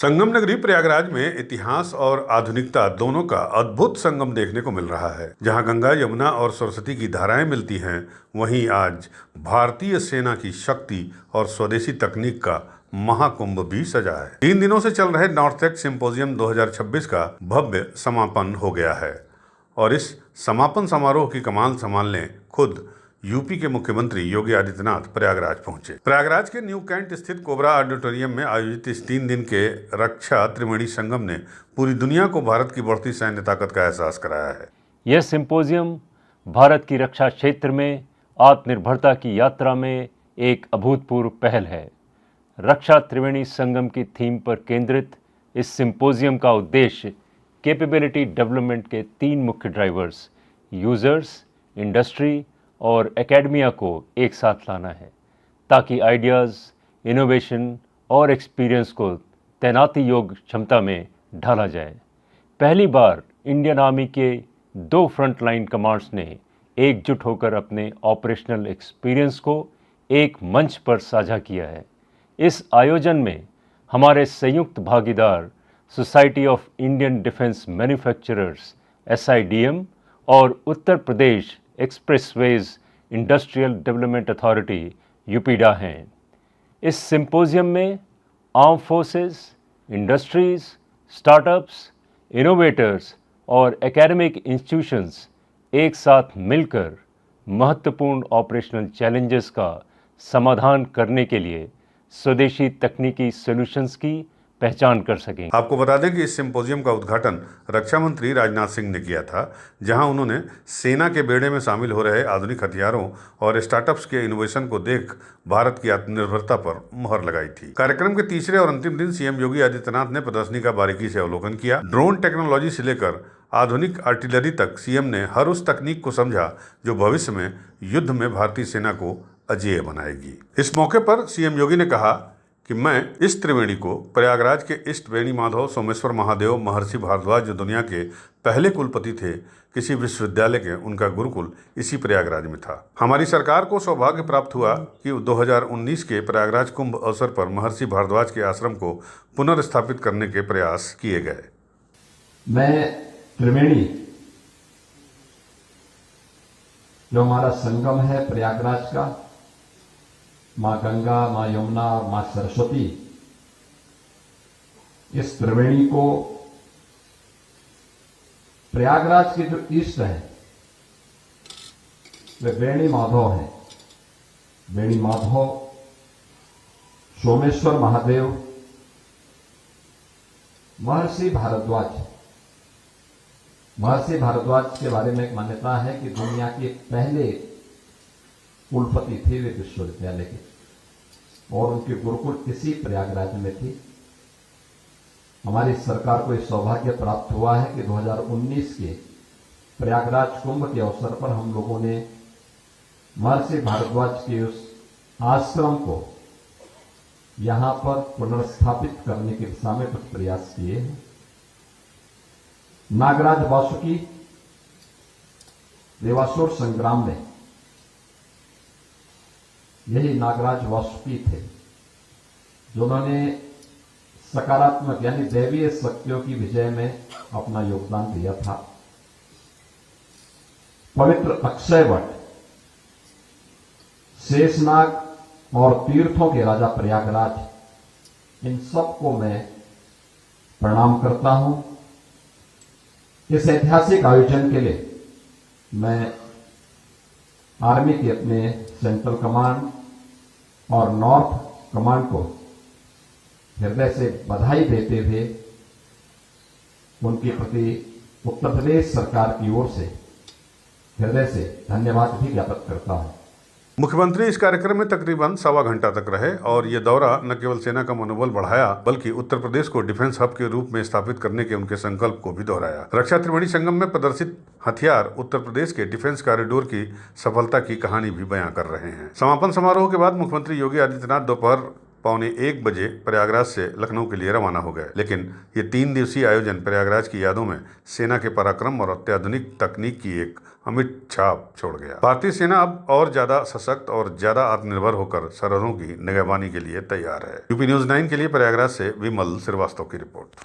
संगम नगरी प्रयागराज में इतिहास और आधुनिकता दोनों का अद्भुत संगम देखने को मिल रहा है। जहां गंगा, यमुना और सरस्वती की धाराएं मिलती हैं, वहीं आज भारतीय सेना की शक्ति और स्वदेशी तकनीक का महाकुंभ भी सजा है। 3 दिनों से चल रहे नॉर्थेक सिंपोजियम 2026 का भव्य समापन हो गया है और इस समापन समारोह की कमान संभालने खुद यूपी के मुख्यमंत्री योगी आदित्यनाथ प्रयागराज पहुंचे। प्रयागराज के न्यू कैंट स्थित कोबरा ऑडिटोरियम में आयोजित इस 3 दिन के रक्षा त्रिवेणी संगम ने पूरी दुनिया को भारत की बढ़ती सैन्य ताकत का एहसास कराया है। यह सिंपोजियम भारत की रक्षा क्षेत्र में आत्मनिर्भरता की यात्रा में एक अभूतपूर्व पहल है। रक्षा त्रिवेणी संगम की थीम पर केंद्रित इस सिंपोजियम का उद्देश्य कैपेबिलिटी डेवलपमेंट के 3 मुख्य ड्राइवर्स यूजर्स, इंडस्ट्री और एकेडमिया को एक साथ लाना है, ताकि आइडियाज़, इनोवेशन और एक्सपीरियंस को तैनाती योग्य क्षमता में ढाला जाए। पहली बार इंडियन आर्मी के 2 फ्रंटलाइन कमांड्स ने एकजुट होकर अपने ऑपरेशनल एक्सपीरियंस को एक मंच पर साझा किया है। इस आयोजन में हमारे संयुक्त भागीदार society of Indian defence manufacturers SIDM और Uttar Pradesh expressways industrial development authority UPIDA हैं। इस सिंपोजियम में arm forces, industries, startups, innovators और एकेडमिक इंस्टीट्यूशंस एक साथ मिलकर महत्वपूर्ण ऑपरेशनल चैलेंजेस का समाधान करने के लिए स्वदेशी तकनीकी सॉल्यूशंस की पहचान कर सकेंगे। आपको बता दें कि इस सिंपोजियम का उद्घाटन रक्षा मंत्री राजनाथ सिंह ने किया था, जहां उन्होंने सेना के बेड़े में शामिल हो रहे आधुनिक हथियारों और स्टार्टअप्स के इनोवेशन को देख भारत की आत्मनिर्भरता पर मुहर लगाई थी। कार्यक्रम के तीसरे और अंतिम दिन CM योगी आदित्यनाथ ने प्रदर्शनी का बारीकी से अवलोकन किया। ड्रोन टेक्नोलॉजी से लेकर आधुनिक आर्टिलरी तक CM ने हर उस तकनीक को समझा जो भविष्य में युद्ध में भारतीय सेना को अजेय बनाएगी। इस मौके पर CM योगी ने कहा कि मैं इस त्रिवेणी को प्रयागराज के इष्ट वेणी माधव सोमेश्वर महादेव महर्षि भारद्वाज, जो दुनिया के पहले कुलपति थे किसी विश्वविद्यालय के, उनका गुरुकुल इसी प्रयागराज में था। हमारी सरकार को सौभाग्य प्राप्त हुआ कि 2019 के प्रयागराज कुंभ अवसर पर महर्षि भारद्वाज के आश्रम को पुनर्स्थापित करने के प्रयास किए गए। मैं त्रिवेणी, जो हमारा संगम है प्रयागराज का, माँ गंगा, माँ यमुना और माँ सरस्वती, इस त्रिवेणी को प्रयागराज के जो ईष्ट है वे वेणी माधव हैं। वेणी माधव, सोमेश्वर महादेव, महर्षि भारद्वाज। महर्षि भारद्वाज के बारे में एक मान्यता है कि दुनिया के पहले कुलपति थे वे विश्वविद्यालय के, और उनके गुरुकुल इसी प्रयागराज में थे। हमारी सरकार को इस सौभाग्य प्राप्त हुआ है कि 2019 के प्रयागराज कुंभ के अवसर पर हम लोगों ने महर्षि भारद्वाज के उस आश्रम को यहां पर पुनर्स्थापित करने की दिशा में कुछ प्रयास किए हैं। नागराज वासुकी देवासुर संग्राम में यही नागराज वासुकी थे जिन्होंने सकारात्मक यानी दैवीय शक्तियों की विजय में अपना योगदान दिया था। पवित्र अक्षयवट, शेषनाग और तीर्थों के राजा प्रयागराज, इन सबको मैं प्रणाम करता हूं। इस ऐतिहासिक आयोजन के लिए मैं आर्मी के अपने सेंट्रल कमांड और नॉर्थ कमांड को हृदय से बधाई देते हुए उनके प्रति उत्तर प्रदेश सरकार की ओर से हृदय से धन्यवाद भी ज्ञापित करता हूं। मुख्यमंत्री इस कार्यक्रम में तकरीबन 1.25 घंटा तक रहे और ये दौरा न केवल सेना का मनोबल बढ़ाया, बल्कि उत्तर प्रदेश को डिफेंस हब के रूप में स्थापित करने के उनके संकल्प को भी दोहराया। रक्षा त्रिवेणी संगम में प्रदर्शित हथियार उत्तर प्रदेश के डिफेंस कॉरिडोर की सफलता की कहानी भी बयां कर रहे हैं। समापन समारोह के बाद मुख्यमंत्री योगी आदित्यनाथ दोपहर 1:15 बजे प्रयागराज से लखनऊ के लिए रवाना हो गए। लेकिन ये 3 दिवसीय आयोजन प्रयागराज की यादों में सेना के पराक्रम और अत्याधुनिक तकनीक की एक अमिट छाप छोड़ गया। भारतीय सेना अब और ज्यादा सशक्त और ज्यादा आत्मनिर्भर होकर सरहदों की निगरानी के लिए तैयार है। यूपी न्यूज़ 9 के लिए प्रयागराज से विमल श्रीवास्तव की रिपोर्ट।